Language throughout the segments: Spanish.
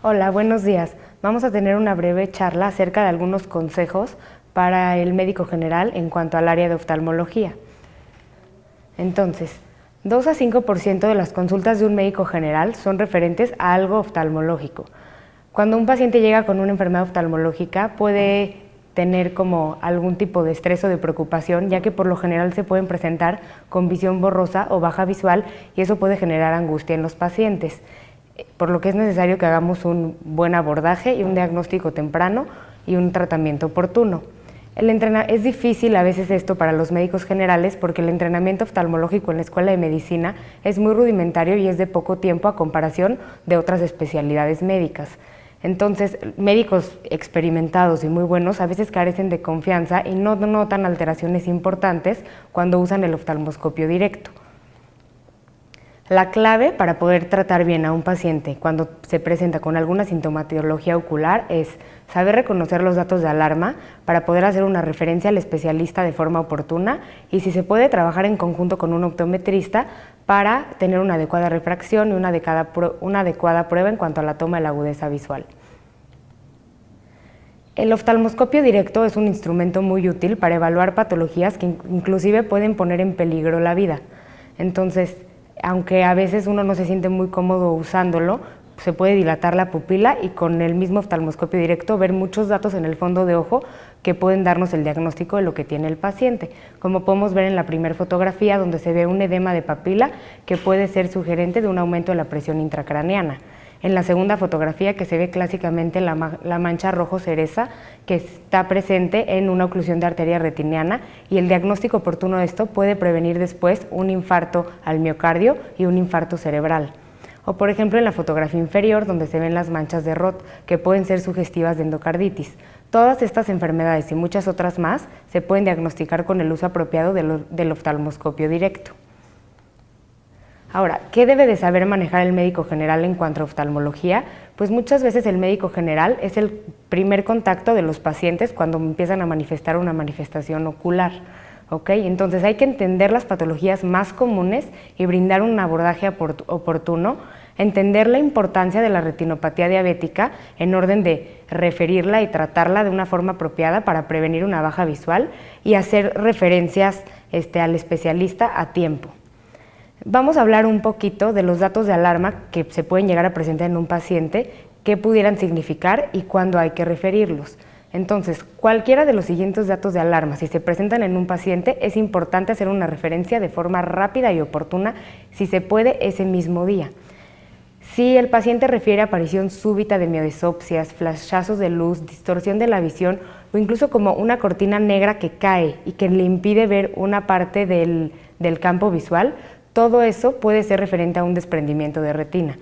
Hola, buenos días. Vamos a tener una breve charla acerca de algunos consejos para el médico general en cuanto al área de oftalmología. Entonces, 2 a 5% de las consultas de un médico general son referentes a algo oftalmológico. Cuando un paciente llega con una enfermedad oftalmológica puede tener como algún tipo de estrés o de preocupación, ya que por lo general se pueden presentar con visión borrosa o baja visual y eso puede generar angustia en los pacientes, por lo que es necesario que hagamos un buen abordaje y un diagnóstico temprano y un tratamiento oportuno. Es difícil a veces esto para los médicos generales porque el entrenamiento oftalmológico en la escuela de medicina es muy rudimentario y es de poco tiempo a comparación de otras especialidades médicas. Entonces, médicos experimentados y muy buenos a veces carecen de confianza y no notan alteraciones importantes cuando usan el oftalmoscopio directo. La clave para poder tratar bien a un paciente cuando se presenta con alguna sintomatología ocular es saber reconocer los datos de alarma para poder hacer una referencia al especialista de forma oportuna y, si se puede, trabajar en conjunto con un optometrista para tener una adecuada refracción y una adecuada prueba en cuanto a la toma de la agudeza visual. El oftalmoscopio directo es un instrumento muy útil para evaluar patologías que inclusive pueden poner en peligro la vida. Entonces, aunque a veces uno no se siente muy cómodo usándolo, se puede dilatar la pupila y con el mismo oftalmoscopio directo ver muchos datos en el fondo de ojo que pueden darnos el diagnóstico de lo que tiene el paciente, como podemos ver en la primera fotografía, donde se ve un edema de papila que puede ser sugerente de un aumento de la presión intracraneana. En la segunda fotografía, que se ve clásicamente la mancha rojo cereza que está presente en una oclusión de arteria retiniana, y el diagnóstico oportuno de esto puede prevenir después un infarto al miocardio y un infarto cerebral. O por ejemplo en la fotografía inferior, donde se ven las manchas de Roth que pueden ser sugestivas de endocarditis. Todas estas enfermedades y muchas otras más se pueden diagnosticar con el uso apropiado del oftalmoscopio directo. Ahora, ¿qué debe de saber manejar el médico general en cuanto a oftalmología? Pues muchas veces el médico general es el primer contacto de los pacientes cuando empiezan a manifestar una manifestación ocular. ¿Okay? Entonces hay que entender las patologías más comunes y brindar un abordaje oportuno, entender la importancia de la retinopatía diabética en orden de referirla y tratarla de una forma apropiada para prevenir una baja visual y hacer referencias al especialista a tiempo. Vamos a hablar un poquito de los datos de alarma que se pueden llegar a presentar en un paciente, qué pudieran significar y cuándo hay que referirlos. Entonces, cualquiera de los siguientes datos de alarma, si se presentan en un paciente, es importante hacer una referencia de forma rápida y oportuna, si se puede ese mismo día. Si el paciente refiere aparición súbita de miodesopsias, flashazos de luz, distorsión de la visión o incluso como una cortina negra que cae y que le impide ver una parte del campo visual, todo eso puede ser referente a un desprendimiento de retina.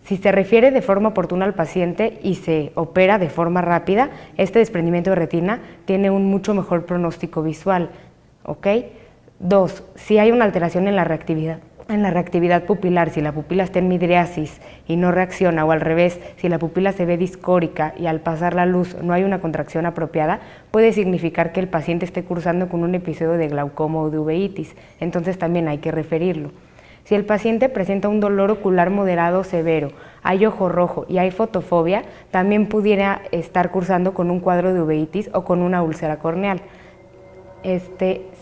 Si se refiere de forma oportuna al paciente y se opera de forma rápida, este desprendimiento de retina tiene un mucho mejor pronóstico visual. ¿Ok? 2. Si hay una alteración en la reactividad pupilar, si la pupila está en midriasis y no reacciona, o al revés, si la pupila se ve discórica y al pasar la luz no hay una contracción apropiada, puede significar que el paciente esté cursando con un episodio de glaucoma o de uveitis, entonces también hay que referirlo. Si el paciente presenta un dolor ocular moderado o severo, hay ojo rojo y hay fotofobia, también pudiera estar cursando con un cuadro de uveitis o con una úlcera corneal.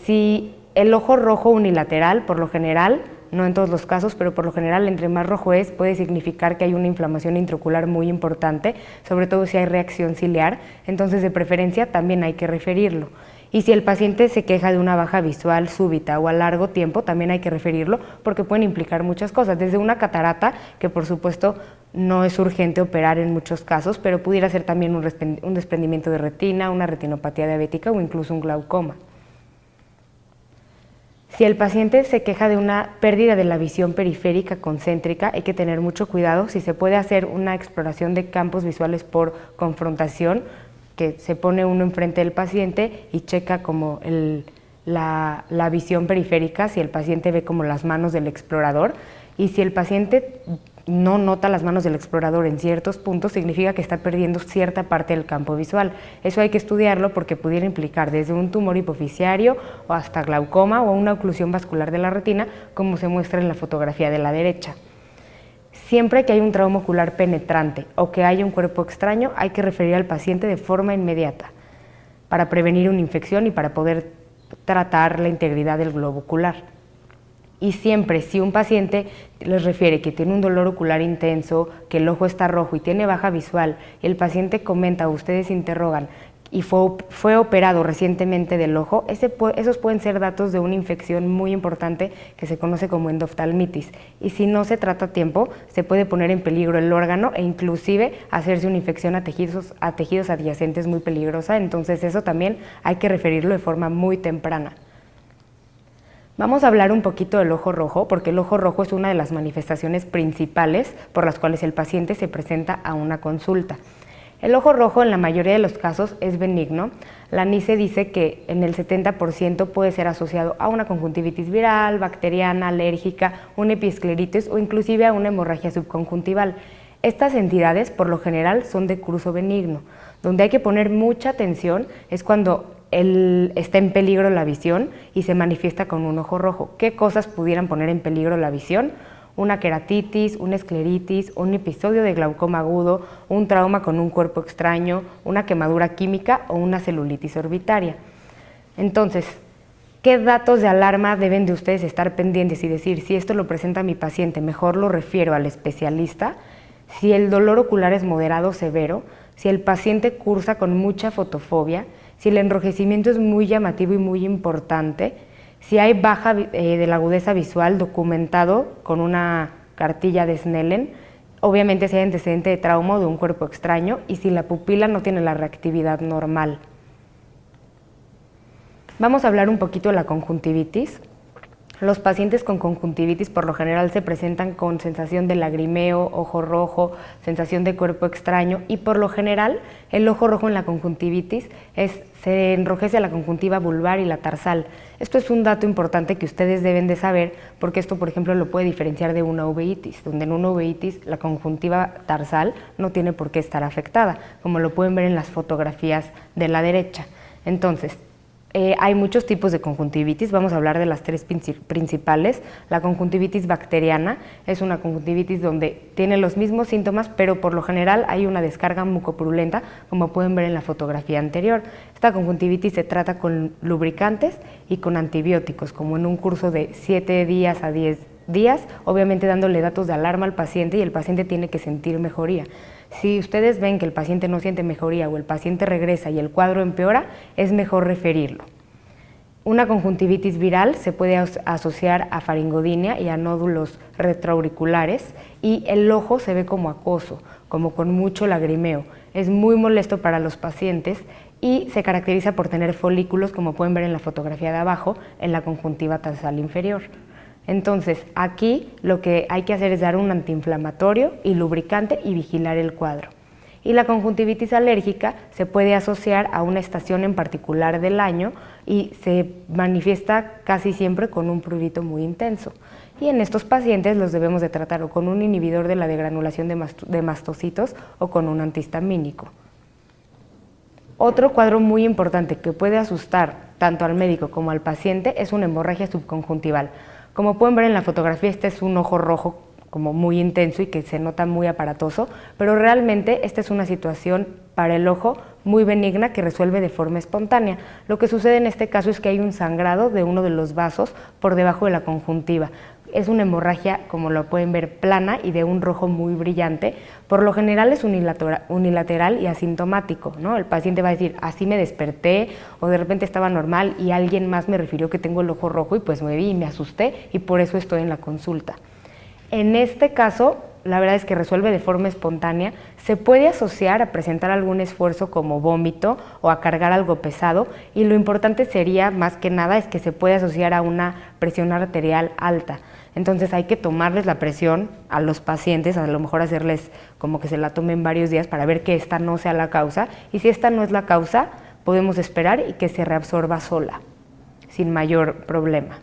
Si el ojo rojo unilateral, por lo general, no en todos los casos, pero por lo general entre más rojo es, puede significar que hay una inflamación intraocular muy importante, sobre todo si hay reacción ciliar, entonces de preferencia también hay que referirlo. Y si el paciente se queja de una baja visual súbita o a largo tiempo, también hay que referirlo porque pueden implicar muchas cosas, desde una catarata, que por supuesto no es urgente operar en muchos casos, pero pudiera ser también un desprendimiento de retina, una retinopatía diabética o incluso un glaucoma. Si el paciente se queja de una pérdida de la visión periférica concéntrica, hay que tener mucho cuidado. Si se puede hacer una exploración de campos visuales por confrontación, que se pone uno enfrente del paciente y checa como la visión periférica, si el paciente ve como las manos del explorador, y si el paciente no nota las manos del explorador en ciertos puntos, significa que está perdiendo cierta parte del campo visual. Eso hay que estudiarlo porque pudiera implicar desde un tumor hipoficiario o hasta glaucoma o una oclusión vascular de la retina, como se muestra en la fotografía de la derecha. Siempre que hay un trauma ocular penetrante o que haya un cuerpo extraño, hay que referir al paciente de forma inmediata para prevenir una infección y para poder tratar la integridad del globo ocular. Y siempre, si un paciente les refiere que tiene un dolor ocular intenso, que el ojo está rojo y tiene baja visual, y el paciente comenta o ustedes interrogan y fue operado recientemente del ojo, esos pueden ser datos de una infección muy importante que se conoce como endoftalmitis. Y si no se trata a tiempo, se puede poner en peligro el órgano e inclusive hacerse una infección a tejidos adyacentes muy peligrosa. Entonces eso también hay que referirlo de forma muy temprana. Vamos a hablar un poquito del ojo rojo, porque el ojo rojo es una de las manifestaciones principales por las cuales el paciente se presenta a una consulta. El ojo rojo en la mayoría de los casos es benigno. La NICE dice que en el 70% puede ser asociado a una conjuntivitis viral, bacteriana, alérgica, una epiescleritis o inclusive a una hemorragia subconjuntival. Estas entidades por lo general son de curso benigno. Donde hay que poner mucha atención es cuando está en peligro la visión y se manifiesta con un ojo rojo. ¿Qué cosas pudieran poner en peligro la visión? Una queratitis, una escleritis, un episodio de glaucoma agudo, un trauma con un cuerpo extraño, una quemadura química o una celulitis orbitaria. Entonces, ¿qué datos de alarma deben de ustedes estar pendientes y decir, si esto lo presenta mi paciente, mejor lo refiero al especialista? Si el dolor ocular es moderado o severo, si el paciente cursa con mucha fotofobia, si el enrojecimiento es muy llamativo y muy importante, si hay baja de la agudeza visual documentado con una cartilla de Snellen, obviamente si hay antecedente de trauma o de un cuerpo extraño y si la pupila no tiene la reactividad normal. Vamos a hablar un poquito de la conjuntivitis. Los pacientes con conjuntivitis por lo general se presentan con sensación de lagrimeo, ojo rojo, sensación de cuerpo extraño y por lo general el ojo rojo en la conjuntivitis se enrojece a la conjuntiva vulvar y la tarsal. Esto es un dato importante que ustedes deben de saber porque esto por ejemplo lo puede diferenciar de una uveitis, donde en una uveitis la conjuntiva tarsal no tiene por qué estar afectada, como lo pueden ver en las fotografías de la derecha. Entonces, hay muchos tipos de conjuntivitis, vamos a hablar de las tres principales. La conjuntivitis bacteriana es una conjuntivitis donde tiene los mismos síntomas, pero por lo general hay una descarga mucopurulenta, como pueden ver en la fotografía anterior. Esta conjuntivitis se trata con lubricantes y con antibióticos, como en un curso de 7 días a 10 días, obviamente dándole datos de alarma al paciente y el paciente tiene que sentir mejoría. Si ustedes ven que el paciente no siente mejoría o el paciente regresa y el cuadro empeora, es mejor referirlo. Una conjuntivitis viral se puede asociar a faringodinia y a nódulos retroauriculares y el ojo se ve como acoso, como con mucho lagrimeo. Es muy molesto para los pacientes y se caracteriza por tener folículos, como pueden ver en la fotografía de abajo, en la conjuntiva tarsal inferior. Entonces, aquí lo que hay que hacer es dar un antiinflamatorio y lubricante y vigilar el cuadro. Y la conjuntivitis alérgica se puede asociar a una estación en particular del año y se manifiesta casi siempre con un prurito muy intenso. Y en estos pacientes los debemos de tratar o con un inhibidor de la degranulación de mastocitos o con un antihistamínico. Otro cuadro muy importante que puede asustar tanto al médico como al paciente es una hemorragia subconjuntival. Como pueden ver en la fotografía, este es un ojo rojo como muy intenso y que se nota muy aparatoso, pero realmente esta es una situación para el ojo muy benigna que resuelve de forma espontánea. Lo que sucede en este caso es que hay un sangrado de uno de los vasos por debajo de la conjuntiva. Es una hemorragia, como lo pueden ver, plana y de un rojo muy brillante. Por lo general es unilateral y asintomático, ¿no? El paciente va a decir, así me desperté o de repente estaba normal y alguien más me refirió que tengo el ojo rojo y pues me vi y me asusté y por eso estoy en la consulta. En este caso, la verdad es que resuelve de forma espontánea, se puede asociar a presentar algún esfuerzo como vómito o a cargar algo pesado y lo importante sería, más que nada, es que se puede asociar a una presión arterial alta. Entonces hay que tomarles la presión a los pacientes, a lo mejor hacerles como que se la tomen varios días para ver que esta no sea la causa y si esta no es la causa, podemos esperar y que se reabsorba sola, sin mayor problema.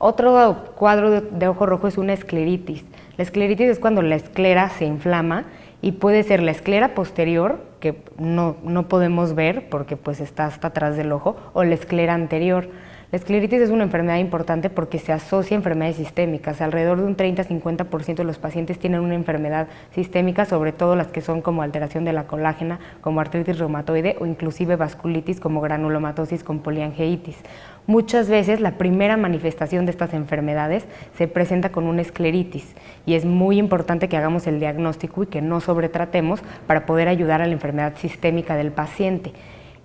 Otro cuadro de ojo rojo es una escleritis. La escleritis es cuando la esclera se inflama y puede ser la esclera posterior, que no podemos ver porque pues está hasta atrás del ojo, o la esclera anterior. La escleritis es una enfermedad importante porque se asocia a enfermedades sistémicas. Alrededor de un 30-50% de los pacientes tienen una enfermedad sistémica, sobre todo las que son como alteración de la colágena, como artritis reumatoide o inclusive vasculitis como granulomatosis con poliangeitis. Muchas veces la primera manifestación de estas enfermedades se presenta con una escleritis y es muy importante que hagamos el diagnóstico y que no sobretratemos para poder ayudar a la enfermedad sistémica del paciente.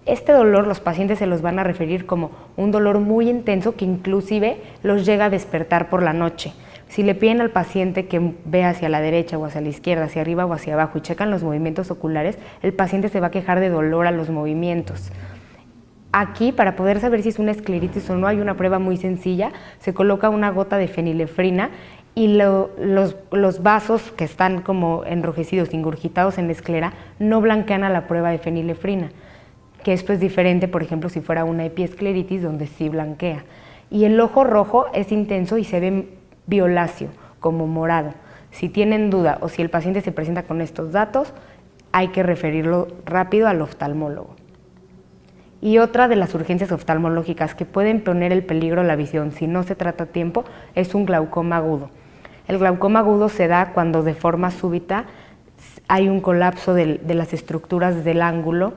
Este dolor los pacientes se los van a referir como un dolor muy intenso que inclusive los llega a despertar por la noche. Si le piden al paciente que vea hacia la derecha o hacia la izquierda, hacia arriba o hacia abajo y checan los movimientos oculares, el paciente se va a quejar de dolor a los movimientos. Aquí, para poder saber si es una escleritis o no, hay una prueba muy sencilla. Se coloca una gota de fenilefrina y los vasos que están como enrojecidos, ingurgitados en la esclera, no blanquean a la prueba de fenilefrina, que esto es diferente, por ejemplo, si fuera una epiescleritis, donde sí blanquea. Y el ojo rojo es intenso y se ve violáceo, como morado. Si tienen duda o si el paciente se presenta con estos datos, hay que referirlo rápido al oftalmólogo. Y otra de las urgencias oftalmológicas que pueden poner en peligro la visión si no se trata a tiempo es un glaucoma agudo. El glaucoma agudo se da cuando de forma súbita hay un colapso de las estructuras del ángulo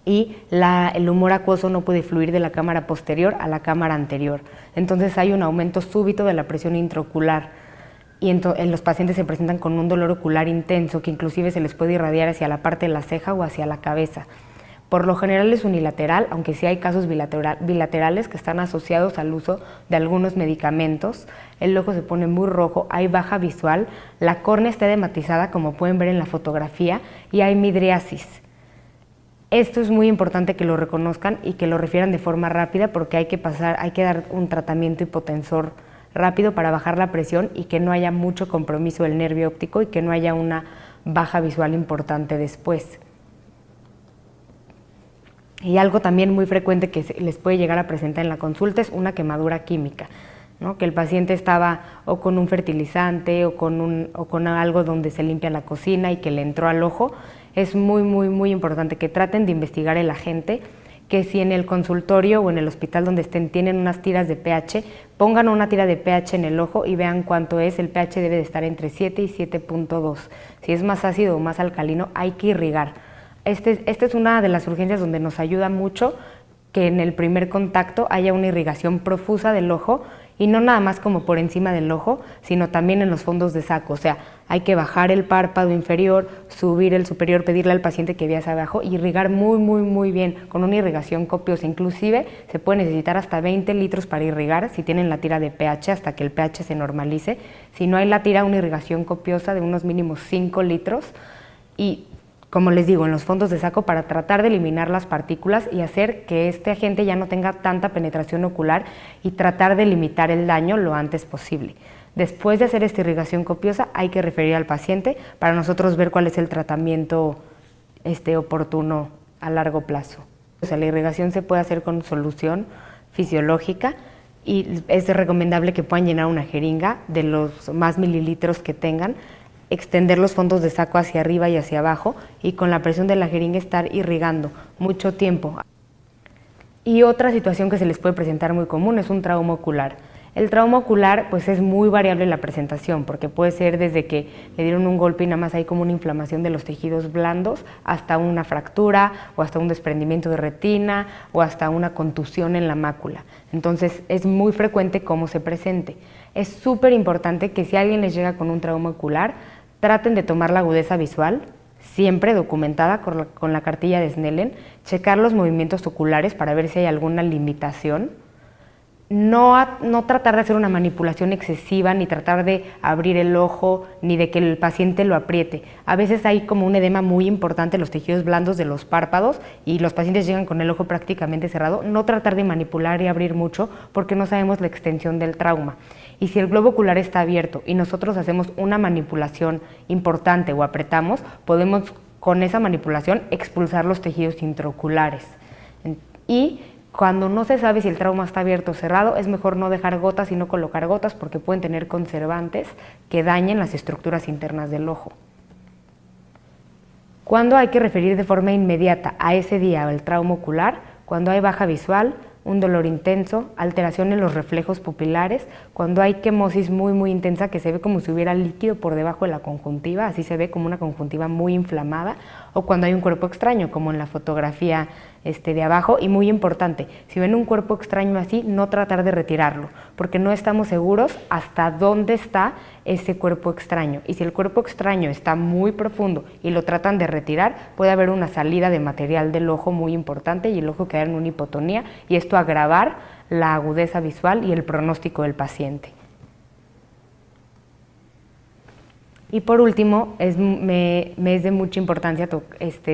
y el humor acuoso no puede fluir de la cámara posterior a la cámara anterior. Entonces hay un aumento súbito de la presión intraocular y en los pacientes se presentan con un dolor ocular intenso que inclusive se les puede irradiar hacia la parte de la ceja o hacia la cabeza. Por lo general es unilateral, aunque sí hay casos bilaterales que están asociados al uso de algunos medicamentos. El ojo se pone muy rojo, hay baja visual, la córnea está edematizada, como pueden ver en la fotografía, y hay midriasis. Esto es muy importante que lo reconozcan y que lo refieran de forma rápida porque hay que dar un tratamiento hipotensor rápido para bajar la presión y que no haya mucho compromiso del nervio óptico y que no haya una baja visual importante después. Y algo también muy frecuente que les puede llegar a presentar en la consulta es una quemadura química, ¿no? Que el paciente estaba o con un fertilizante o con algo donde se limpia la cocina y que le entró al ojo. Es muy importante que traten de investigar el agente, que si en el consultorio o en el hospital donde estén tienen unas tiras de pH, pongan una tira de pH en el ojo y vean cuánto es. El pH debe de estar entre 7 y 7.2. Si es más ácido o más alcalino, hay que irrigar. Esta es una de las urgencias donde nos ayuda mucho que en el primer contacto haya una irrigación profusa del ojo y no nada más como por encima del ojo, sino también en los fondos de saco. O sea, hay que bajar el párpado inferior, subir el superior, pedirle al paciente que vea hacia abajo y irrigar muy bien, con una irrigación copiosa. Inclusive se puede necesitar hasta 20 litros para irrigar si tienen la tira de pH hasta que el pH se normalice. Si no hay la tira, una irrigación copiosa de unos mínimos 5 litros y, como les digo, en los fondos de saco para tratar de eliminar las partículas y hacer que este agente ya no tenga tanta penetración ocular y tratar de limitar el daño lo antes posible. Después de hacer esta irrigación copiosa hay que referir al paciente para nosotros ver cuál es el tratamiento oportuno a largo plazo. O sea, la irrigación se puede hacer con solución fisiológica y es recomendable que puedan llenar una jeringa de los más mililitros que tengan, extender los fondos de saco hacia arriba y hacia abajo y con la presión de la jeringa estar irrigando mucho tiempo. Y otra situación que se les puede presentar muy común es un trauma ocular. El trauma ocular pues es muy variable en la presentación porque puede ser desde que le dieron un golpe y nada más hay como una inflamación de los tejidos blandos hasta una fractura o hasta un desprendimiento de retina o hasta una contusión en la mácula. Entonces es muy frecuente cómo se presente. Es súper importante que si alguien les llega con un trauma ocular, traten de tomar la agudeza visual, siempre documentada con la cartilla de Snellen, checar los movimientos oculares para ver si hay alguna limitación, no tratar de hacer una manipulación excesiva, ni tratar de abrir el ojo, ni de que el paciente lo apriete. A veces hay como un edema muy importante en los tejidos blandos de los párpados y los pacientes llegan con el ojo prácticamente cerrado. No tratar de manipular y abrir mucho porque no sabemos la extensión del trauma. Y si el globo ocular está abierto y nosotros hacemos una manipulación importante o apretamos, podemos con esa manipulación expulsar los tejidos intraoculares. Y cuando no se sabe si el trauma está abierto o cerrado, es mejor no dejar gotas y no colocar gotas porque pueden tener conservantes que dañen las estructuras internas del ojo. ¿Cuándo hay que referir de forma inmediata a ese día el trauma ocular? Cuando hay baja visual, un dolor intenso, alteración en los reflejos pupilares, cuando hay quemosis muy intensa que se ve como si hubiera líquido por debajo de la conjuntiva, así se ve como una conjuntiva muy inflamada, o cuando hay un cuerpo extraño, como en la fotografía de abajo. Y muy importante, si ven un cuerpo extraño así, no tratar de retirarlo, porque no estamos seguros hasta dónde está ese cuerpo extraño, y si el cuerpo extraño está muy profundo y lo tratan de retirar, puede haber una salida de material del ojo muy importante y el ojo quedar en una hipotonía, y esto agravar la agudeza visual y el pronóstico del paciente. Y por último, me es de mucha importancia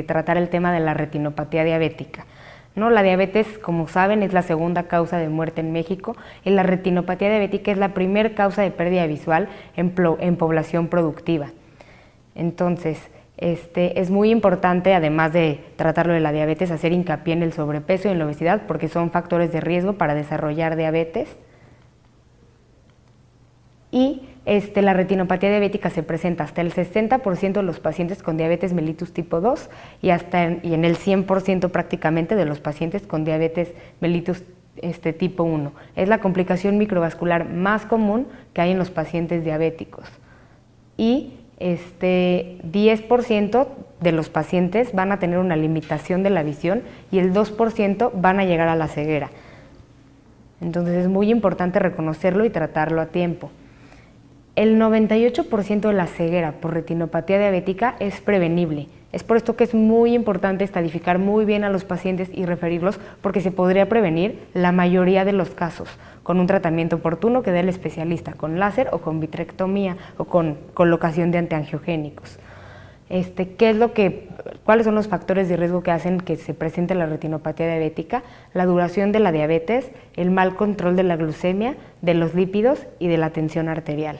tratar el tema de la retinopatía diabética. ¿No? La diabetes, como saben, es la segunda causa de muerte en México, y la retinopatía diabética es la primera causa de pérdida visual en población productiva. Entonces, es muy importante, además de tratarlo de la diabetes, hacer hincapié en el sobrepeso y en la obesidad, porque son factores de riesgo para desarrollar diabetes. Y la retinopatía diabética se presenta hasta el 60% de los pacientes con diabetes mellitus tipo 2 y en el 100% prácticamente de los pacientes con diabetes mellitus tipo 1. Es la complicación microvascular más común que hay en los pacientes diabéticos. Y 10% de los pacientes van a tener una limitación de la visión y el 2% van a llegar a la ceguera. Entonces es muy importante reconocerlo y tratarlo a tiempo. El 98% de la ceguera por retinopatía diabética es prevenible. Es por esto que es muy importante estadificar muy bien a los pacientes y referirlos, porque se podría prevenir la mayoría de los casos con un tratamiento oportuno que dé el especialista, con láser o con vitrectomía o con colocación de antiangiogénicos. ¿Cuáles son los factores de riesgo que hacen que se presente la retinopatía diabética? La duración de la diabetes, el mal control de la glucemia, de los lípidos y de la tensión arterial.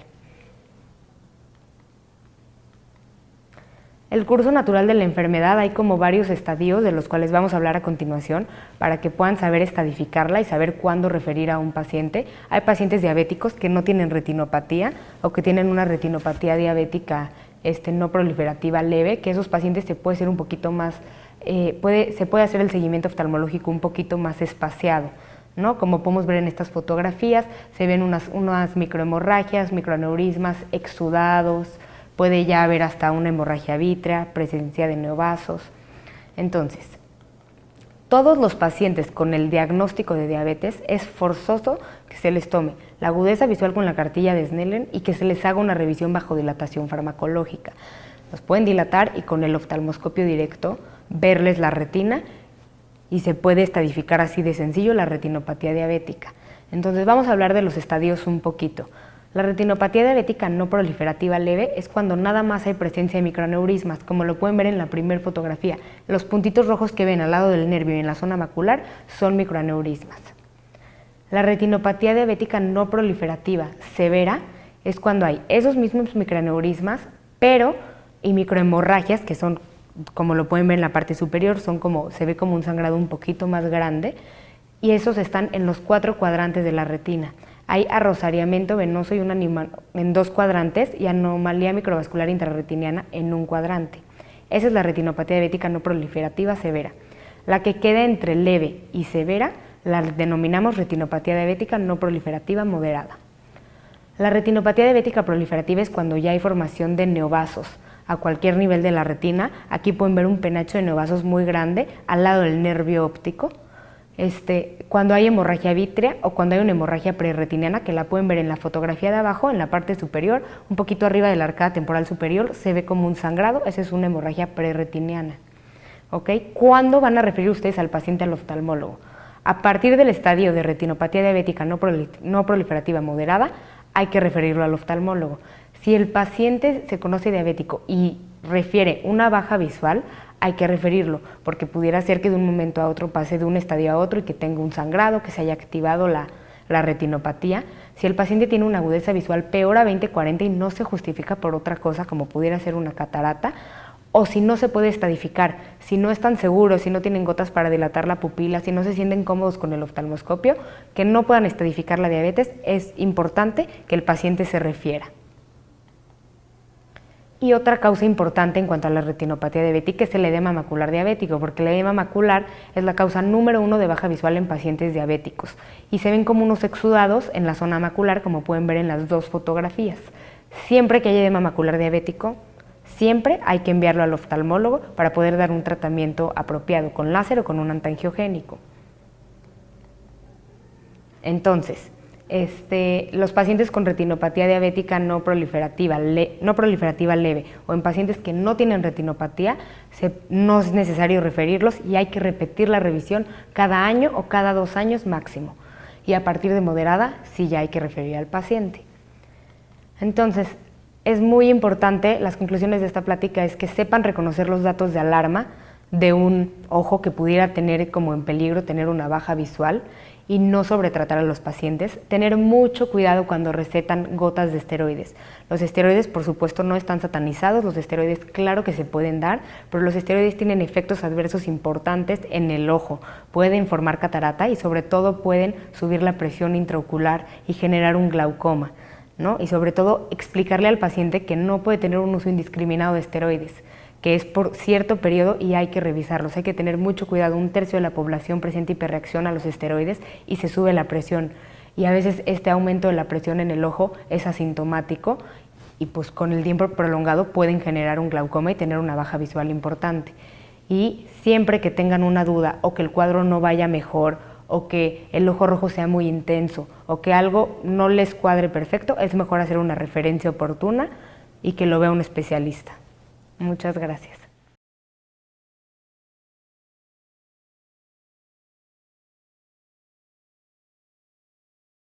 El curso natural de la enfermedad, hay como varios estadios de los cuales vamos a hablar a continuación para que puedan saber estadificarla y saber cuándo referir a un paciente. Hay pacientes diabéticos que no tienen retinopatía o que tienen una retinopatía diabética no proliferativa leve, que esos pacientes se puede hacer un poquito más, se puede hacer el seguimiento oftalmológico un poquito más espaciado, ¿no? Como podemos ver en estas fotografías, se ven unas microhemorragias, microaneurismas, exudados, puede ya haber hasta una hemorragia vítrea, presencia de neovasos. Entonces, todos los pacientes con el diagnóstico de diabetes es forzoso que se les tome la agudeza visual con la cartilla de Snellen y que se les haga una revisión bajo dilatación farmacológica. Los pueden dilatar y con el oftalmoscopio directo verles la retina, y se puede estadificar así de sencillo la retinopatía diabética. Entonces vamos a hablar de los estadios un poquito. La retinopatía diabética no proliferativa leve es cuando nada más hay presencia de microaneurismas, como lo pueden ver en la primera fotografía. Los puntitos rojos que ven al lado del nervio y en la zona macular son microaneurismas. La retinopatía diabética no proliferativa severa es cuando hay esos mismos microaneurismas, y microhemorragias, que son, como lo pueden ver en la parte superior, se ve como un sangrado un poquito más grande, y esos están en los 4 cuadrantes de la retina. Hay arrosariamiento venoso en 2 cuadrantes y anomalía microvascular intrarretiniana en 1 cuadrante. Esa es la retinopatía diabética no proliferativa severa. La que queda entre leve y severa la denominamos retinopatía diabética no proliferativa moderada. La retinopatía diabética proliferativa es cuando ya hay formación de neovasos a cualquier nivel de la retina. Aquí pueden ver un penacho de neovasos muy grande al lado del nervio óptico. Cuando hay hemorragia vítrea o cuando hay una hemorragia prerretiniana, que la pueden ver en la fotografía de abajo, en la parte superior, un poquito arriba de la arcada temporal superior, se ve como un sangrado, esa es una hemorragia prerretiniana. ¿Okay? ¿Cuándo van a referir ustedes al paciente al oftalmólogo? A partir del estadio de retinopatía diabética no proliferativa moderada, hay que referirlo al oftalmólogo. Si el paciente se conoce diabético y refiere una baja visual, hay que referirlo, porque pudiera ser que de un momento a otro pase de un estadio a otro y que tenga un sangrado, que se haya activado la retinopatía. Si el paciente tiene una agudeza visual peor a 20/40 y no se justifica por otra cosa, como pudiera ser una catarata, o si no se puede estadificar, si no están seguros, si no tienen gotas para dilatar la pupila, si no se sienten cómodos con el oftalmoscopio, que no puedan estadificar la diabetes, es importante que el paciente se refiera. Y otra causa importante en cuanto a la retinopatía diabética es el edema macular diabético, porque el edema macular es la causa número 1 de baja visual en pacientes diabéticos y se ven como unos exudados en la zona macular, como pueden ver en las dos fotografías. Siempre que haya edema macular diabético, siempre hay que enviarlo al oftalmólogo para poder dar un tratamiento apropiado con láser o con un antiangiogénico. Entonces, los pacientes con retinopatía diabética no proliferativa leve o en pacientes que no tienen retinopatía, no es necesario referirlos y hay que repetir la revisión cada año o cada 2 años máximo. Y a partir de moderada, sí ya hay que referir al paciente. Entonces, es muy importante, las conclusiones de esta plática es que sepan reconocer los datos de alarma de un ojo que pudiera tener como en peligro tener una baja visual y no sobretratar a los pacientes, tener mucho cuidado cuando recetan gotas de esteroides. Los esteroides, por supuesto, no están satanizados, los esteroides claro que se pueden dar, pero los esteroides tienen efectos adversos importantes en el ojo, pueden formar catarata y sobre todo pueden subir la presión intraocular y generar un glaucoma, ¿no? Y sobre todo explicarle al paciente que no puede tener un uso indiscriminado de esteroides, que es por cierto periodo y hay que revisarlos. Hay que tener mucho cuidado, 1/3 de la población presenta hiperreacción a los esteroides y se sube la presión. Y a veces este aumento de la presión en el ojo es asintomático y pues con el tiempo prolongado pueden generar un glaucoma y tener una baja visual importante. Y siempre que tengan una duda o que el cuadro no vaya mejor o que el ojo rojo sea muy intenso o que algo no les cuadre perfecto, es mejor hacer una referencia oportuna y que lo vea un especialista. Muchas gracias.